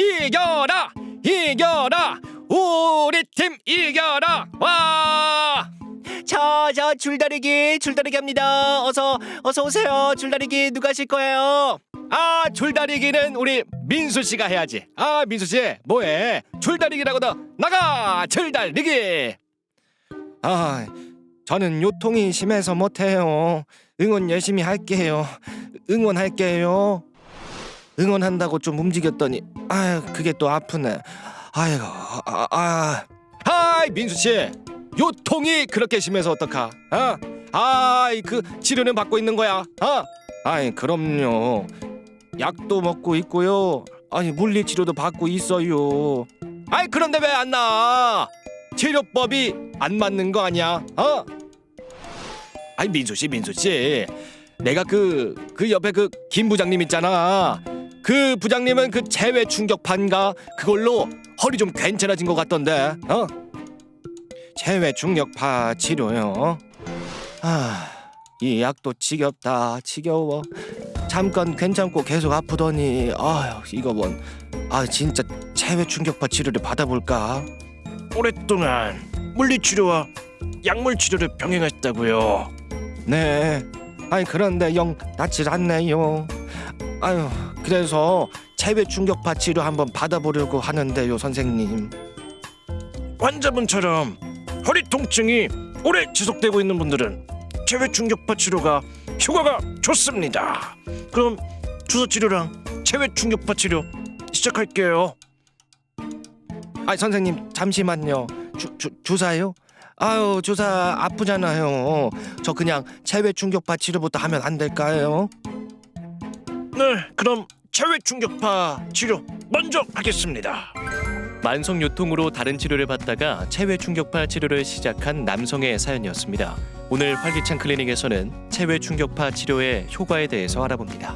이겨라 이겨라 우리 팀 이겨라 와. 저 줄다리기 합니다. 어서 오세요. 줄다리기 누가 하실 거예요? 아, 줄다리기는 우리 민수 씨가 해야지. 아, 민수 씨 뭐해? 줄다리기라고도 나가. 줄다리기. 아, 저는 요통이 심해서 못해요. 응원 열심히 할게요. 응원할게요. 응원한다고 좀 움직였더니 아, 그게 또 아프네. 아이고, 아이 민수 씨, 요통이 그렇게 심해서 어떡하? 아이 그 치료는 받고 있는 거야? 아이 그럼요. 약도 먹고 있고요. 아니 물리 치료도 받고 있어요. 아이 그런데 왜 안 나? 치료법이 안 맞는 거 아니야? 아이 민수 씨, 내가 그 옆에 그 김 부장님 있잖아. 그 부장님은 그 체외 충격파인가 그걸로 허리 좀 괜찮아진 것 같던데. 체외 충격파 치료요. 이 약도 지겨워. 잠깐 괜찮고 계속 아프더니 이거 뭔 진짜 체외 충격파 치료를 받아볼까? 오랫동안 물리치료와 약물치료를 병행했다고요. 네. 그런데 영 낫질 않네요. 그래서 체외 충격파 치료 한번 받아보려고 하는데요, 선생님. 환자분처럼 허리 통증이 오래 지속되고 있는 분들은 체외 충격파 치료가 효과가 좋습니다. 그럼 주사 치료랑 체외 충격파 치료 시작할게요. 선생님 잠시만요. 주사요? 주사 아프잖아요. 저 그냥 체외 충격파 치료부터 하면 안 될까요? 네, 그럼 체외 충격파 치료 먼저 하겠습니다. 만성 요통으로 다른 치료를 받다가 체외 충격파 치료를 시작한 남성의 사연이었습니다. 오늘 활기찬 클리닉에서는 체외 충격파 치료의 효과에 대해서 알아봅니다.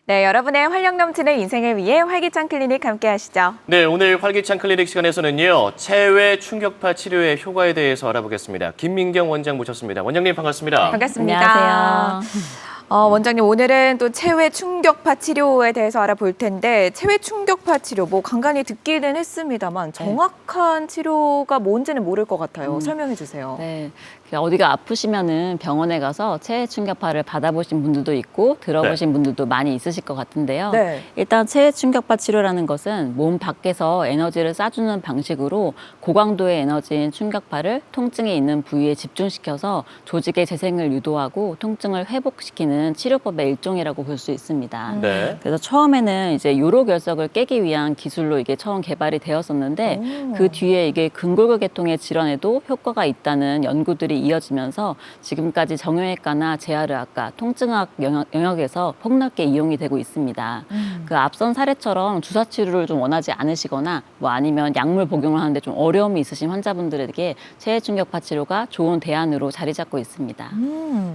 네, 여러분의 활력 넘치는 인생을 위해 활기찬 클리닉 함께 하시죠. 네, 오늘 활기찬 클리닉 시간에서는요. 체외 충격파 치료의 효과에 대해서 알아보겠습니다. 김민경 원장 모셨습니다. 원장님 반갑습니다. 반갑습니다. 안녕하세요. 원장님, 오늘은 또 체외 충격파 치료에 대해서 알아볼 텐데 체외 충격파 치료 간간히 듣기는 했습니다만 정확한 치료가 뭔지는 모를 것 같아요. 설명해 주세요. 네, 어디가 아프시면은 병원에 가서 체외 충격파를 받아보신 분들도 있고 들어보신 분들도 많이 있으실 것 같은데요. 네. 일단 체외 충격파 치료라는 것은 몸 밖에서 에너지를 쏴주는 방식으로 고강도의 에너지인 충격파를 통증이 있는 부위에 집중시켜서 조직의 재생을 유도하고 통증을 회복시키는 치료법의 일종이라고 볼 수 있습니다. 네. 그래서 처음에는 이제 요로 결석을 깨기 위한 기술로 이게 처음 개발이 되었었는데 그 뒤에 이게 근골격 계통의 질환에도 효과가 있다는 연구들이 이어지면서 지금까지 정형외과나 재활의학과, 통증학 영역에서 폭넓게 이용이 되고 있습니다. 그 앞선 사례처럼 주사 치료를 좀 원하지 않으시거나 아니면 약물 복용을 하는데 좀 어려움이 있으신 환자분들에게 체외 충격파 치료가 좋은 대안으로 자리 잡고 있습니다.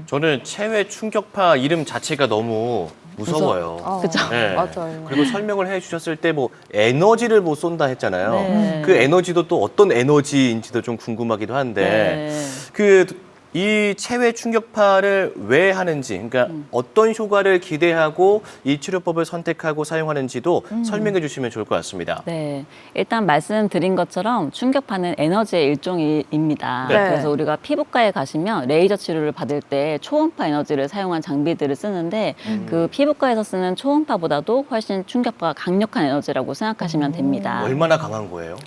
저는 체외 충격파 이름 자체가 너무 무서워요. 그죠? 네. 맞아요. 그리고 설명을 해주셨을 때 에너지를 쏜다 했잖아요. 네. 그 에너지도 또 어떤 에너지인지도 좀 궁금하기도 한데 이 체외 충격파를 왜 하는지, 그러니까 어떤 효과를 기대하고 이 치료법을 선택하고 사용하는지도 설명해 주시면 좋을 것 같습니다. 네, 일단 말씀드린 것처럼 충격파는 에너지의 일종입니다. 네. 그래서 우리가 피부과에 가시면 레이저 치료를 받을 때 초음파 에너지를 사용한 장비들을 쓰는데 그 피부과에서 쓰는 초음파보다도 훨씬 충격파가 강력한 에너지라고 생각하시면 됩니다. 얼마나 강한 거예요?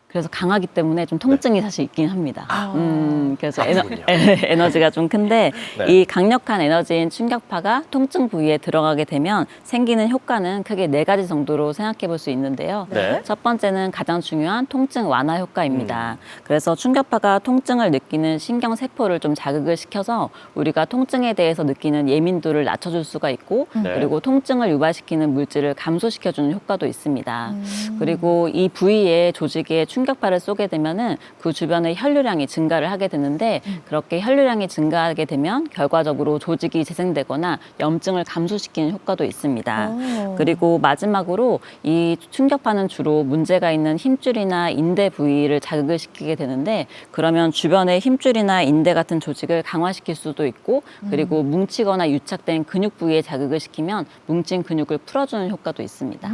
그래서 강하기 때문에 좀 통증이 사실 있긴 합니다. 그래서 아프군요. 에너지가 좀 큰데 네. 이 강력한 에너지인 충격파가 통증 부위에 들어가게 되면 생기는 효과는 크게 4가지 정도로 생각해 볼 수 있는데요. 네. 첫 번째는 가장 중요한 통증 완화 효과입니다. 그래서 충격파가 통증을 느끼는 신경세포를 좀 자극을 시켜서 우리가 통증에 대해서 느끼는 예민도를 낮춰줄 수가 있고 네. 그리고 통증을 유발시키는 물질을 감소시켜주는 효과도 있습니다. 그리고 이 부위의 조직에 충격파가 충격파를 쏘게 되면은 그 주변의 혈류량이 증가를 하게 되는데 그렇게 혈류량이 증가하게 되면 결과적으로 조직이 재생되거나 염증을 감소시키는 효과도 있습니다. 그리고 마지막으로 이 충격파는 주로 문제가 있는 힘줄이나 인대 부위를 자극을 시키게 되는데 그러면 주변의 힘줄이나 인대 같은 조직을 강화시킬 수도 있고 그리고 뭉치거나 유착된 근육 부위에 자극을 시키면 뭉친 근육을 풀어주는 효과도 있습니다.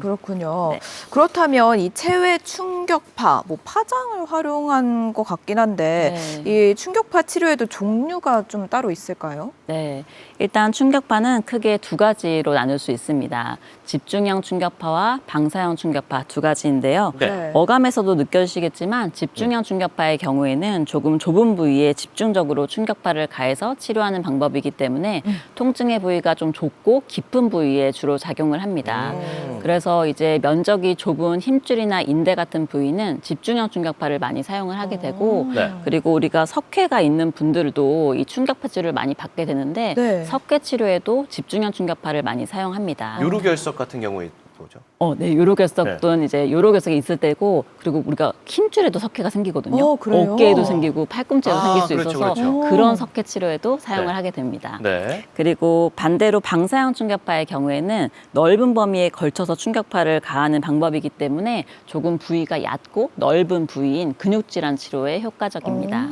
그렇군요. 네. 그렇다면 이 체외 충격파, 뭐 파장을 활용한 것 같긴 한데 이 충격파 치료에도 종류가 좀 따로 있을까요? 네, 일단 충격파는 크게 두 가지로 나눌 수 있습니다. 집중형 충격파와 방사형 충격파 두 가지인데요. 네. 어감에서도 느껴지시겠지만 집중형 충격파의 경우에는 조금 좁은 부위에 집중적으로 충격파를 가해서 치료하는 방법이기 때문에 통증의 부위가 좀 좁고 깊은 부위에 주로 작용을 합니다. 그래서 이제 면적이 좁은 힘줄이나 인대 같은 부위는 집중형 충격파를 많이 사용을 하게 되고 네. 그리고 우리가 석회가 있는 분들도 이 충격파 치료를 많이 받게 되는데 네. 석회 치료에도 집중형 충격파를 많이 사용합니다. 요로결석 같은 경우에 뭐죠? 네, 요로결석은 이제 요로결석이 있을 때고 그리고 우리가 힘줄에도 석회가 생기거든요. 그래요? 어깨에도 생기고 팔꿈치에도 생길 수 그렇죠, 있어서 그렇죠. 그런 석회 치료에도 사용을 네. 하게 됩니다. 네. 그리고 반대로 방사형 충격파의 경우에는 넓은 범위에 걸쳐서 충격파를 가하는 방법이기 때문에 조금 부위가 얕고 넓은 부위인 근육질환 치료에 효과적입니다.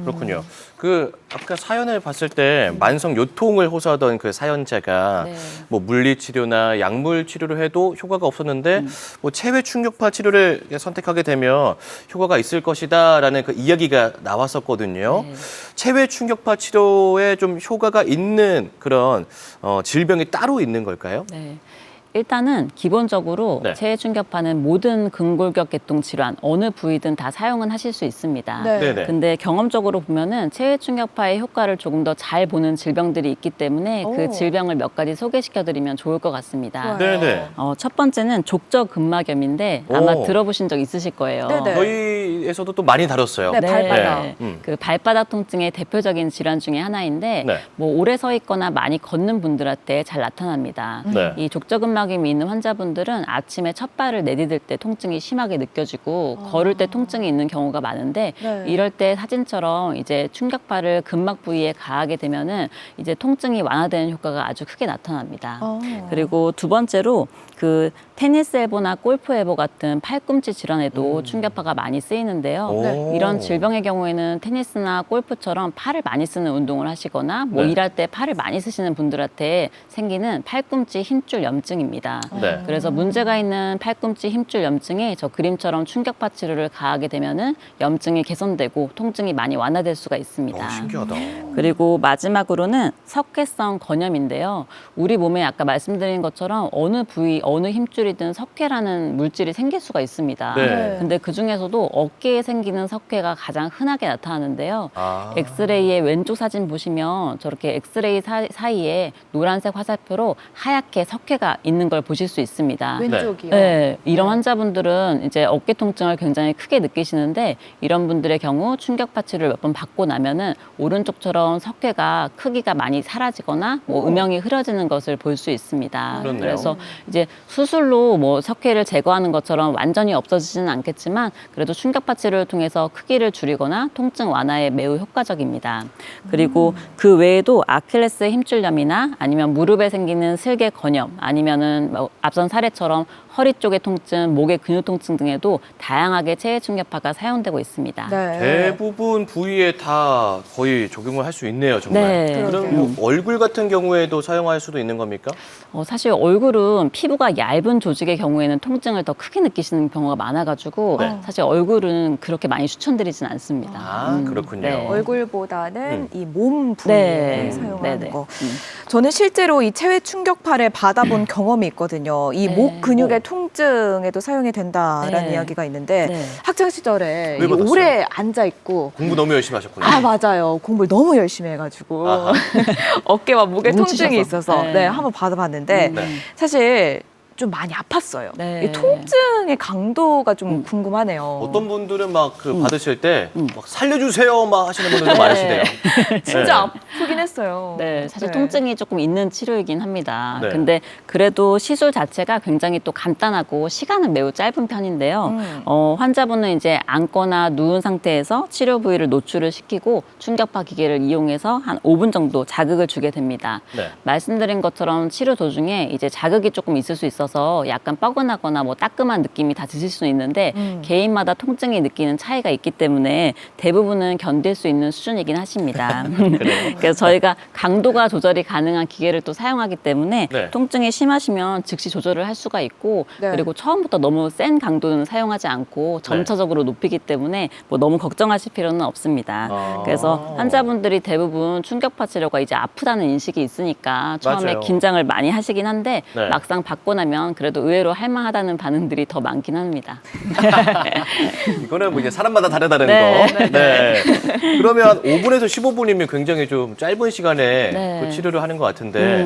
그렇군요. 그 아까 사연을 봤을 때 만성 요통을 호소하던 그 사연자가 네. 뭐 물리 치료나 약물 치료를 해도 효과가 없었는데 뭐 체외 충격파 치료를 선택하게 되면 효과가 있을 것이다라는 그 이야기가 나왔었거든요. 네. 체외 충격파 치료에 좀 효과가 있는 그런 질병이 따로 있는 걸까요? 네. 일단은 기본적으로 네. 체외 충격파는 모든 근골격 계통 질환 어느 부위든 다 사용은 하실 수 있습니다. 네. 네네. 근데 경험적으로 보면은 체외 충격파의 효과를 조금 더 잘 보는 질병들이 있기 때문에 그 질병을 몇 가지 소개시켜드리면 좋을 것 같습니다. 좋아요. 네네. 첫 번째는 족저근막염인데 아마 오. 들어보신 적 있으실 거예요. 네네. 저희에서도 또 많이 다뤘어요. 네, 발바닥. 그 발바닥 통증의 대표적인 질환 중에 하나인데 네. 뭐 오래 서 있거나 많이 걷는 분들한테 잘 나타납니다. 네. 이 족저근막염이 있는 환자분들은 아침에 첫 발을 내디딜 때 통증이 심하게 느껴지고 걸을 때 통증이 있는 경우가 많은데 네. 이럴 때 사진처럼 이제 충격파를 근막 부위에 가하게 되면은 이제 통증이 완화되는 효과가 아주 크게 나타납니다. 그리고 두 번째로 그 테니스 엘보나 골프 엘보 같은 팔꿈치 질환에도 충격파가 많이 쓰이는데요. 오. 이런 질병의 경우에는 테니스나 골프처럼 팔을 많이 쓰는 운동을 하시거나 뭐 네. 일할 때 팔을 많이 쓰시는 분들한테 생기는 팔꿈치 힘줄 염증입니다. 네. 그래서 문제가 있는 팔꿈치 힘줄 염증에 저 그림처럼 충격파 치료를 가하게 되면은 염증이 개선되고 통증이 많이 완화될 수가 있습니다. 신기하다. 그리고 마지막으로는 석회성 건염인데요. 우리 몸에 아까 말씀드린 것처럼 어느 부위, 어느 힘줄이든 석회라는 물질이 생길 수가 있습니다. 네. 근데 그 중에서도 어깨에 생기는 석회가 가장 흔하게 나타나는데요. 아. 엑스레이의 왼쪽 사진 보시면 저렇게 엑스레이 사이에 노란색 화살표로 하얗게 석회가 있는 걸 보실 수 있습니다. 왼쪽이요. 네, 이런 환자분들은 이제 어깨 통증을 굉장히 크게 느끼시는데 이런 분들의 경우 충격파 치료를 몇 번 받고 나면은 오른쪽처럼 석회가 크기가 많이 사라지거나 뭐 음영이 흐려지는 것을 볼 수 있습니다. 그렇네요. 그래서 이제 수술로 뭐 석회를 제거하는 것처럼 완전히 없어지지는 않겠지만 그래도 충격파 치료를 통해서 크기를 줄이거나 통증 완화에 매우 효과적입니다. 그리고 그 외에도 아킬레스 힘줄염이나 아니면 무릎에 생기는 슬개 건염 아니면은 뭐 앞선 사례처럼 허리 쪽의 통증, 목의 근육 통증 등에도 다양하게 체외 충격파가 사용되고 있습니다. 네. 대부분 부위에 다 거의 적용을 할 수 있네요, 정말. 네. 그럼 뭐 얼굴 같은 경우에도 사용할 수도 있는 겁니까? 사실 얼굴은 피부가 얇은 조직의 경우에는 통증을 더 크게 느끼시는 경우가 많아가지고 네. 사실 얼굴은 그렇게 많이 추천드리진 않습니다. 아, 그렇군요. 네. 얼굴보다는 이 몸 부위에 네. 사용하는 네네. 거. 저는 실제로 이 체외 충격파를 받아본 경험이 있거든요. 이 네. 목 근육의 통증에도 사용이 된다라는 네. 이야기가 있는데 네. 학창 시절에 왜 이 받았어요? 오래 앉아 있고 공부 너무 열심히 하셨군요. 아 맞아요. 공부를 너무 열심히 해가지고 아하. 어깨와 목에 뭉치셔서. 통증이 있어서 네. 네, 한번 받아봤는데 네. 사실 좀 많이 아팠어요. 네. 이 통증의 강도가 좀 궁금하네요. 어떤 분들은 막 그 받으실 때 막 살려주세요 막 하시는 분들도 많으시대요. 진짜 아프긴 했어요. 네, 사실 네. 통증이 조금 있는 치료이긴 합니다. 네. 근데 그래도 시술 자체가 굉장히 또 간단하고 시간은 매우 짧은 편인데요. 환자분은 이제 앉거나 누운 상태에서 치료 부위를 노출을 시키고 충격파 기계를 이용해서 한 5분 정도 자극을 주게 됩니다. 네. 말씀드린 것처럼 치료 도중에 이제 자극이 조금 있을 수 있어서 약간 뻐근하거나 뭐 따끔한 느낌이 다 드실 수는 있는데 개인마다 통증이 느끼는 차이가 있기 때문에 대부분은 견딜 수 있는 수준이긴 하십니다. 그래서 저희가 강도가 조절이 가능한 기계를 또 사용하기 때문에 네. 통증이 심하시면 즉시 조절을 할 수가 있고 네. 그리고 처음부터 너무 센 강도는 사용하지 않고 점차적으로 높이기 때문에 뭐 너무 걱정하실 필요는 없습니다. 아. 그래서 환자분들이 대부분 충격파 치료가 이제 아프다는 인식이 있으니까 처음에 맞아요. 긴장을 많이 하시긴 한데 네. 막상 받고 나면 그래도 의외로 할만하다는 반응들이 더 많긴 합니다. 이거는 뭐 이제 사람마다 다르다는 네. 거. 네. 그러면 5분에서 15분이면 굉장히 좀 짧은 시간에 네. 그 치료를 하는 것 같은데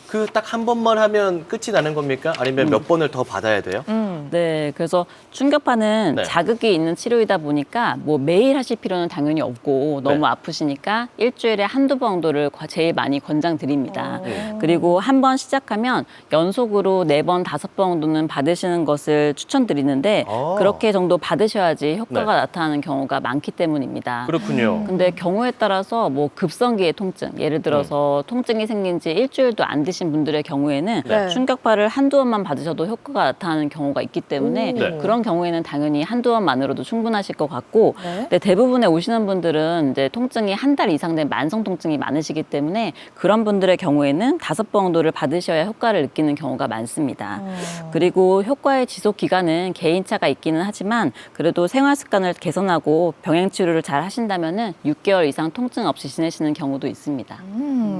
그 딱 한 번만 하면 끝이 나는 겁니까? 아니면 몇 번을 더 받아야 돼요? 네, 그래서 충격파는 네. 자극이 있는 치료이다 보니까 뭐 매일 하실 필요는 당연히 없고 너무 네. 아프시니까 일주일에 한두 번 정도를 제일 많이 권장드립니다. 그리고 한 번 시작하면 연속으로 4번, 5번 정도는 받으시는 것을 추천드리는데 아. 그렇게 정도 받으셔야지 효과가 네. 나타나는 경우가 많기 때문입니다. 그렇군요. 근데 경우에 따라서 뭐 급성기의 통증, 예를 들어서 통증이 생긴 지 일주일도 안 드신 분들의 경우에는 네. 충격파를 한두 번만 받으셔도 효과가 나타나는 경우가 있기 때문에 네. 그런 경우에는 당연히 한두 번만으로도 충분하실 것 같고 네. 근데 대부분의 오시는 분들은 이제 통증이 한 달 이상 된 만성 통증이 많으시기 때문에 그런 분들의 경우에는 5번 정도를 받으셔야 효과를 느끼는 경우가 많습니다. 그리고 효과의 지속 기간은 개인차가 있기는 하지만 그래도 생활 습관을 개선하고 병행 치료를 잘 하신다면은 6개월 이상 통증 없이 지내시는 경우도 있습니다.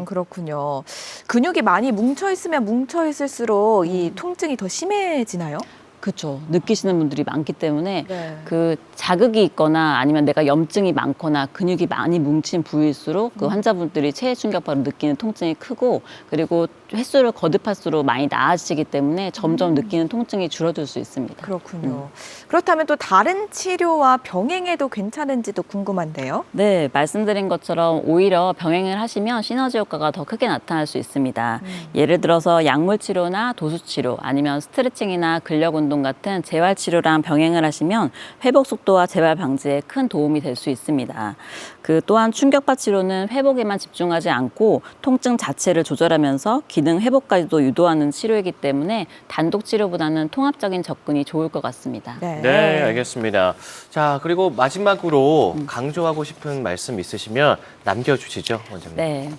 그렇군요. 근육이 많이 뭉쳐 있으면 뭉쳐 있을수록 이 통증이 더 심해지나요? 그렇죠. 느끼시는 분들이 많기 때문에 네. 그 자극이 있거나 아니면 내가 염증이 많거나 근육이 많이 뭉친 부위일수록 그 환자분들이 체해 충격파로 느끼는 통증이 크고 그리고 횟수를 거듭할수록 많이 나아지기 때문에 점점 느끼는 통증이 줄어들 수 있습니다. 그렇군요. 그렇다면 또 다른 치료와 병행해도 괜찮은지도 궁금한데요. 네, 말씀드린 것처럼 오히려 병행을 하시면 시너지 효과가 더 크게 나타날 수 있습니다. 예를 들어서 약물 치료나 도수 치료 아니면 스트레칭이나 근력 운동 같은 재활 치료랑 병행을 하시면 회복 속도와 재발 방지에 큰 도움이 될 수 있습니다. 그 또한 충격파 치료는 회복에만 집중하지 않고 통증 자체를 조절하면서 기능 회복까지도 유도하는 치료이기 때문에 단독 치료보다는 통합적인 접근이 좋을 것 같습니다. 네, 알겠습니다. 자, 그리고 마지막으로 강조하고 싶은 말씀 있으시면 남겨주시죠, 원장님. 네.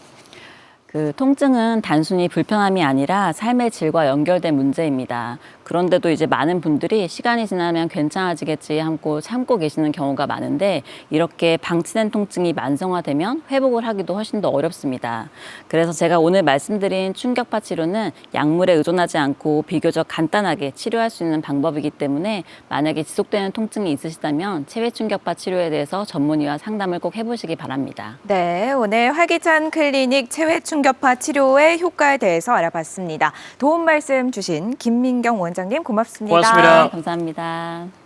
그 통증은 단순히 불편함이 아니라 삶의 질과 연결된 문제입니다. 그런데도 이제 많은 분들이 시간이 지나면 괜찮아지겠지 하고 참고 계시는 경우가 많은데 이렇게 방치된 통증이 만성화되면 회복을 하기도 훨씬 더 어렵습니다. 그래서 제가 오늘 말씀드린 충격파 치료는 약물에 의존하지 않고 비교적 간단하게 치료할 수 있는 방법이기 때문에 만약에 지속되는 통증이 있으시다면 체외 충격파 치료에 대해서 전문의와 상담을 꼭 해보시기 바랍니다. 네, 오늘 활기찬 클리닉 체외 충격파 치료의 효과에 대해서 알아봤습니다. 도움 말씀 주신 김민경 원장님 고맙습니다. 고맙습니다. 감사합니다.